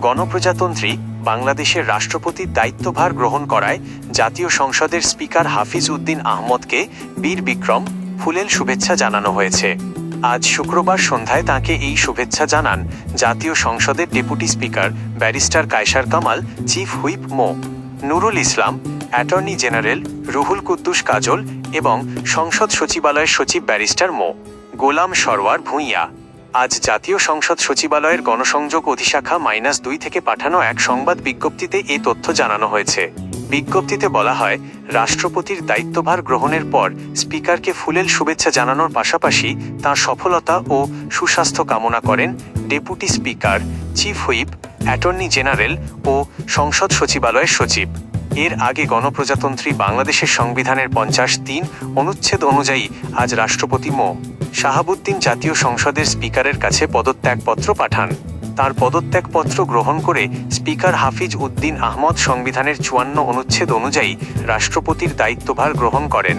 গণপ্রজাতন্ত্রী বাংলাদেশের রাষ্ট্রপতির দায়িত্বভার গ্রহণ করায় জাতীয় সংসদের স্পিকার হাফিজ উদ্দিন আহমদকে বীর বিক্রম ফুলেল শুভেচ্ছা জানানো হয়েছে। আজ শুক্রবার সন্ধ্যায় তাঁকে এই শুভেচ্ছা জানান জাতীয় সংসদের deputy speaker barrister Kaiser Kamal, chief whip Md. Nurul Islam, attorney general Ruhul Quddus Kajal এবং সংসদ সচিবালয়ের সচিব ব্যারিস্টার মো. গোলাম সরওয়ার ভূঁইয়া। আজ জাতীয় সংসদ সচিবালয়ের গণসংযোগ অধিশাখা -2 থেকে পাঠানো এক সংবাদ বিজ্ঞপ্তিতে এ তথ্য জানানো হয়েছে। বিজ্ঞপ্তিতে বলা হয়, রাষ্ট্রপতির দায়িত্বভার গ্রহণের পর স্পিকারকে ফুলেল শুভেচ্ছা জানানোর পাশাপাশি তাঁর সফলতা ও সুস্বাস্থ্য কামনা করেন deputy speaker, chief whip, attorney general ও সংসদ সচিবালয়ের সচিব। এর আগে গণপ্রজাতন্ত্রী বাংলাদেশের সংবিধানের 53 অনুচ্ছেদ অনুযায়ী আজ রাষ্ট্রপতি মো. শাহাবুদ্দিন জাতীয় সংসদের স্পিকারের কাছে পদত্যাগপত্র পাঠান। তার পদত্যাগপত্র গ্রহণ করে স্পিকার হাফিজ উদ্দিন আহমদ সংবিধানের 54 অনুচ্ছেদ অনুযায়ী রাষ্ট্রপতির দায়িত্বভার গ্রহণ করেন।